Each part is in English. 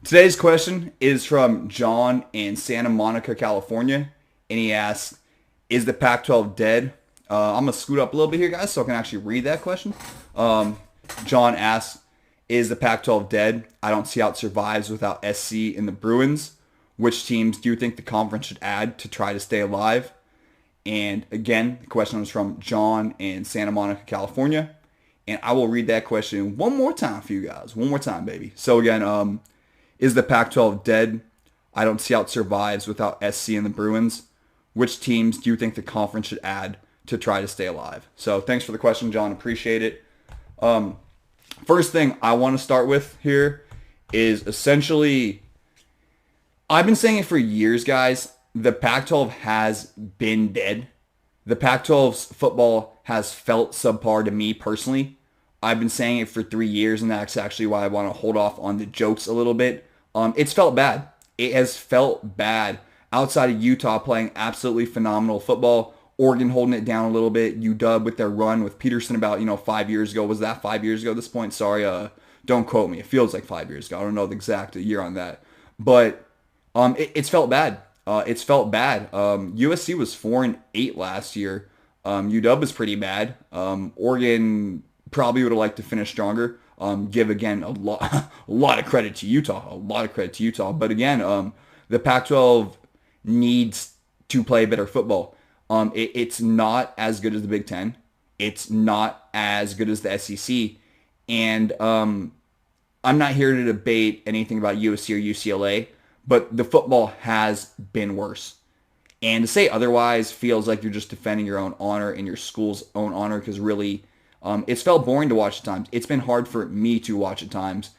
Today's question is from John in Santa Monica, California, and he asks, "Is the Pac-12 dead?" I'm gonna scoot up a little bit here, guys, so I can actually read that question. John asks, "Is the Pac-12 dead? I don't see how it survives without SC and the Bruins. Which teams do you think the conference should add to try to stay alive?" And again, the question was from John in Santa Monica, California, and I will read that question one more time for you guys, one more time, baby. So again, is the Pac-12 dead? I don't see how it survives without SC and the Bruins. Which teams do you think the conference should add to try to stay alive? So thanks for the question, John. Appreciate it. First thing I want to start with here is essentially, I've been saying it for years, guys. The Pac-12 has been dead. The Pac-12's football has felt subpar to me personally. I've been saying it for 3 years, and that's actually why I want to hold off on the jokes a little bit. It's felt bad. It has felt bad. Outside of Utah playing absolutely phenomenal football, Oregon holding it down a little bit, UW with their run with Peterson about 5 years ago. Was that 5 years ago at this point? Sorry, don't quote me. It feels like 5 years ago. I don't know the exact year on that, but it's felt bad. It's felt bad. USC was 4-8 last year. UW was pretty bad. Oregon probably would have liked to finish stronger. Give again a lot, a lot of credit to Utah. A lot of credit to Utah. But again, the Pac-12 needs to play better football. It's not as good as the Big Ten. It's not as good as the SEC. And I'm not here to debate anything about USC or UCLA, but the football has been worse. And to say otherwise feels like you're just defending your own honor and your school's own honor, because really, it's felt boring to watch at times. It's been hard for me to watch at times.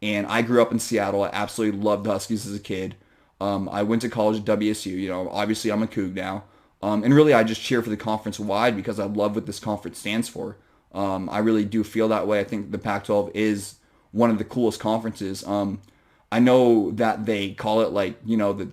And I grew up in Seattle. I absolutely loved the Huskies as a kid. I went to college at WSU. Obviously I'm a Coug now. And really I just cheer for the conference wide because I love what this conference stands for. I really do feel that way. I think the Pac-12 is one of the coolest conferences. I know that they call it the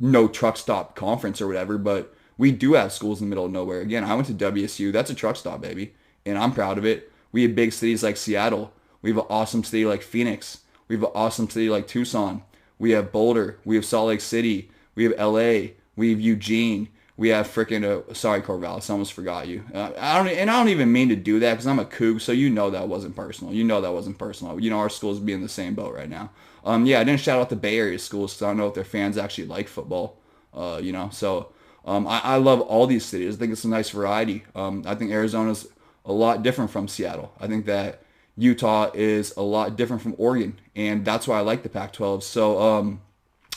no truck stop conference or whatever, but we do have schools in the middle of nowhere. Again, I went to WSU. That's a truck stop, baby. And I'm proud of it. We have big cities like Seattle. We have an awesome city like Phoenix. We have an awesome city like Tucson. We have Boulder. We have Salt Lake City. We have LA. We have Eugene. We have freaking, sorry, Corvallis, I almost forgot you. I don't even mean to do that because I'm a Coug, so that wasn't personal. That wasn't personal. Our schools be in the same boat right now. Yeah, I didn't shout out the Bay Area schools because I don't know if their fans actually like football. So I love all these cities. I think it's a nice variety. I think Arizona's a lot different from Seattle. I think that Utah is a lot different from Oregon, and that's why I like the Pac-12. So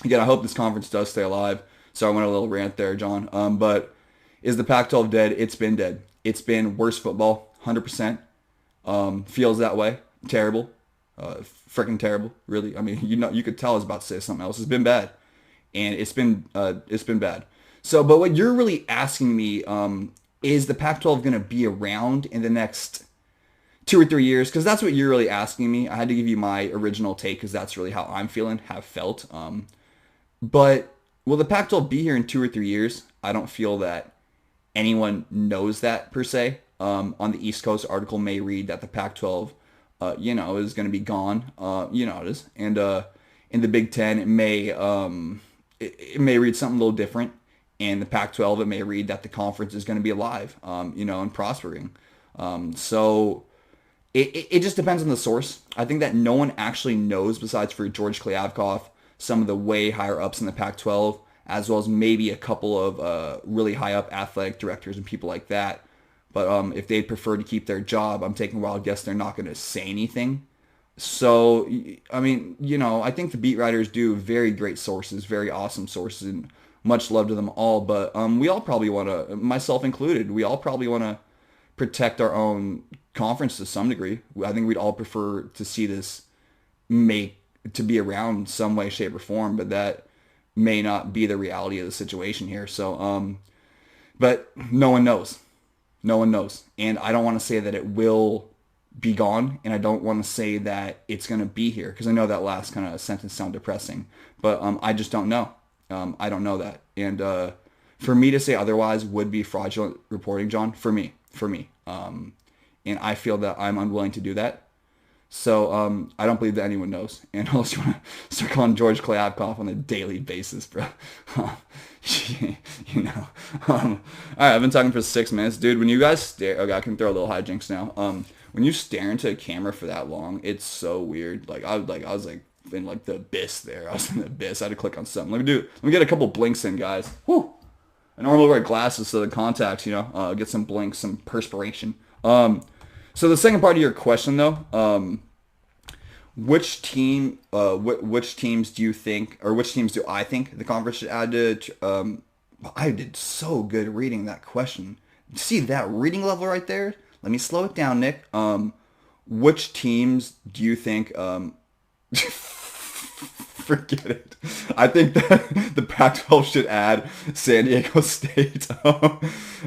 again, I hope this conference does stay alive. So I went a little rant there, John. But is the Pac-12 dead? It's been dead. It's been worse football, 100%. Feels that way. Terrible. Freaking terrible, really. I mean, you could tell I was about to say something else. It's been bad, and it's been bad. So, but what you're really asking me is the Pac-12 going to be around in the next 2 or 3 years? Because that's what you're really asking me. I had to give you my original take because that's really how I'm feeling, have felt. But will the Pac-12 be here in 2 or 3 years? I don't feel that anyone knows that per se. On the East Coast, article may read that the Pac-12 is going to be gone. It is. And in the Big Ten, it may read something a little different. And the Pac-12, it may read that the conference is going to be alive, and prospering. So it just depends on the source. I think that no one actually knows besides for George Kliavkoff, some of the way higher ups in the Pac-12, as well as maybe a couple of really high up athletic directors and people like that. But if they'd prefer to keep their job, I'm taking a wild guess they're not going to say anything. So, I mean, I think the beat writers do very great sources, very awesome sources, and much love to them all. But we all probably want to, myself included, we all probably want to protect our own conference to some degree. I think we'd all prefer to see this to be around some way, shape, or form, but that may not be the reality of the situation here. So, but no one knows. No one knows. And I don't want to say that it will be gone, and I don't want to say that it's going to be here, because I know that last kind of sentence sounds depressing, but I just don't know. I don't know that. And for me to say otherwise would be fraudulent reporting, John, for me. And I feel that I'm unwilling to do that. So I don't believe that anyone knows. And unless you want to start calling George Klyavkov on a daily basis, bro. you know. All right, I've been talking for 6 minutes, dude. When you guys stare, okay, I can throw a little hijinks now. When you stare into a camera for that long, it's so weird. I was like in like the abyss there. I was in the abyss. I had to click on something. Let me get a couple blinks in, guys. Whew. I normally wear glasses so the contacts, get some blinks, some perspiration. So the second part of your question, though, which teams do you think, or which teams do I think the conference should add to? I did so good reading that question. See that reading level right there? Let me slow it down, Nick. Which teams do you think? Forget it. I think that the Pac-12 should add San Diego State.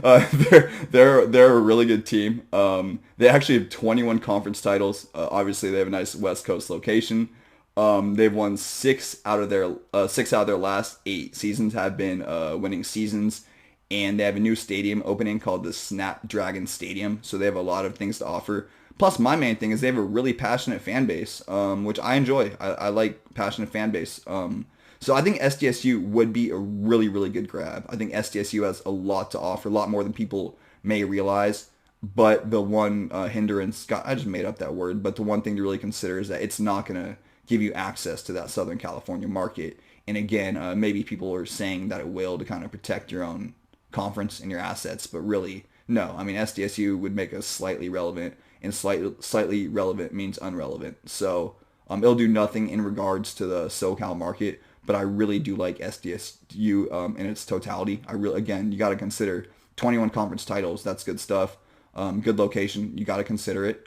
They're a really good team. They actually have 21 conference titles. Obviously, they have a nice West Coast location. They've won six out of their last 8 seasons have been winning seasons, and they have a new stadium opening called the Snapdragon Stadium. So they have a lot of things to offer. Plus, my main thing is they have a really passionate fan base, which I enjoy. I like passionate fan base. So I think SDSU would be a really, really good grab. I think SDSU has a lot to offer, a lot more than people may realize. But the one hindrance, I just made up that word, but the one thing to really consider is that it's not going to give you access to that Southern California market. And again, maybe people are saying that it will to kind of protect your own conference and your assets, but really, no. I mean, SDSU would make us slightly relevant, and slightly relevant means unrelevant. So it'll do nothing in regards to the SoCal market, but I really do like SDSU in its totality. Again, you got to consider 21 conference titles. That's good stuff. Good location. You got to consider it.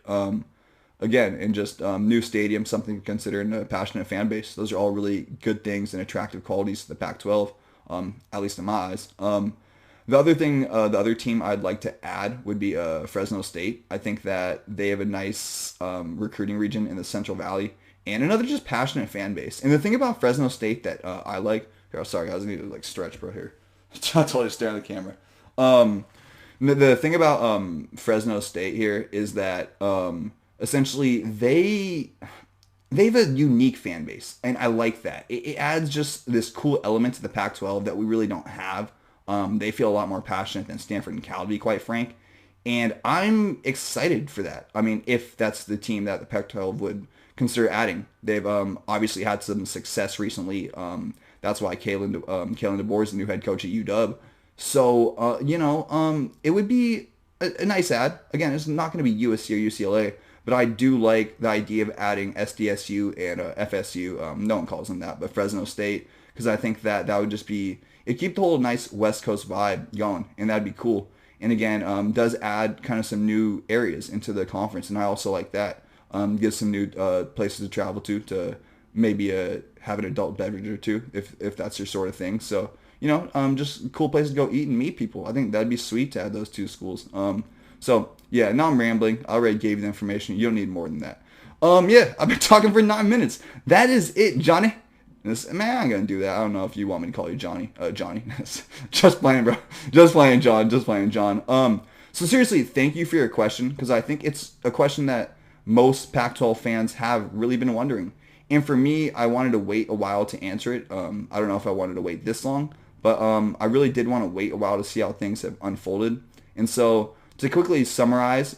Again, and just new stadium, something to consider, and a passionate fan base. Those are all really good things and attractive qualities to the Pac-12, at least in my eyes. The other team I'd like to add would be Fresno State. I think that they have a nice recruiting region in the Central Valley and another just passionate fan base. And the thing about Fresno State that I like, sorry guys, I need to like stretch, bro, here. I totally stare at the camera. The thing about Fresno State here is that essentially they have a unique fan base, and I like that. It adds just this cool element to the Pac-12 that we really don't have. They feel a lot more passionate than Stanford and Cal, to be quite frank. And I'm excited for that. I mean, if that's the team that the Pac-12 would consider adding. They've obviously had some success recently. That's why Kalen DeBoer is the new head coach at UW. So, it would be a nice add. Again, it's not going to be USC or UCLA, but I do like the idea of adding SDSU and FSU. No one calls them that, but Fresno State, because I think that would just be, it'd keep the whole nice West Coast vibe going, and that'd be cool. And again, does add kind of some new areas into the conference, and I also like that. Gives some new places to travel to maybe have an adult beverage or two, if that's your sort of thing. So, just cool places to go eat and meet people. I think that'd be sweet to add those two schools. So, yeah, now I'm rambling. I already gave you the information. You don't need more than that. Yeah, I've been talking for 9 minutes. That is it, Johnny. Man, I'm going to do that. I don't know if you want me to call you Johnny. Johnny. Just playing, bro. Just playing, John. Just playing, John. So seriously, thank you for your question, because I think it's a question that most Pac-12 fans have really been wondering. And for me, I wanted to wait a while to answer it. I don't know if I wanted to wait this long, but I really did want to wait a while to see how things have unfolded. And so to quickly summarize,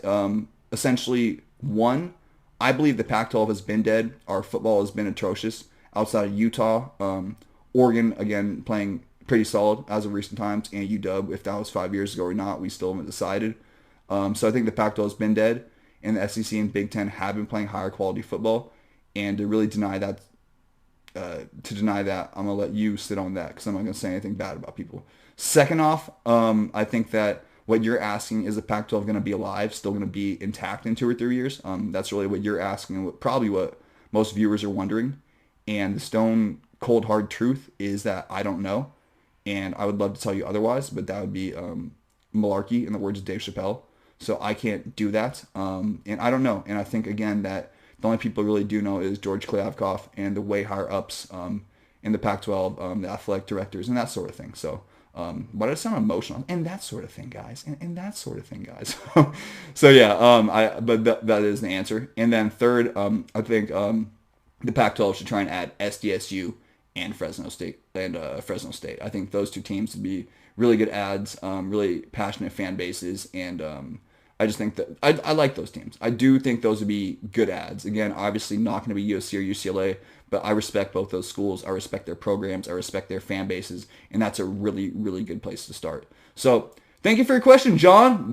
essentially, one, I believe the Pac-12 has been dead. Our football has been atrocious. Outside of Utah, Oregon, again, playing pretty solid as of recent times, and UW, if that was 5 years ago or not, we still haven't decided. So I think the Pac-12 has been dead, and the SEC and Big Ten have been playing higher quality football. And to really deny that, I'm going to let you sit on that, because I'm not going to say anything bad about people. Second off, I think that what you're asking, is the Pac-12 going to be alive, still going to be intact in 2 or 3 years? That's really what you're asking, and probably what most viewers are wondering. And the stone cold hard truth is that I don't know, and I would love to tell you otherwise, but that would be malarkey, in the words of Dave Chappelle. So I can't do that, and I don't know. And I think, again, that the only people who really do know is George Klyavkov and the way higher ups in the Pac-12, the athletic directors and that sort of thing. So Why does it sound emotional? And that sort of thing, guys. And that sort of thing, guys. So yeah, but that is the answer. And then third, I think the Pac-12 should try and add SDSU and Fresno State. I think those two teams would be really good ads, really passionate fan bases, and I just think that I like those teams. I do think those would be good ads. Again, obviously not going to be USC or UCLA, but I respect both those schools. I respect their programs. I respect their fan bases, and that's a really, really good place to start. So thank you for your question, John.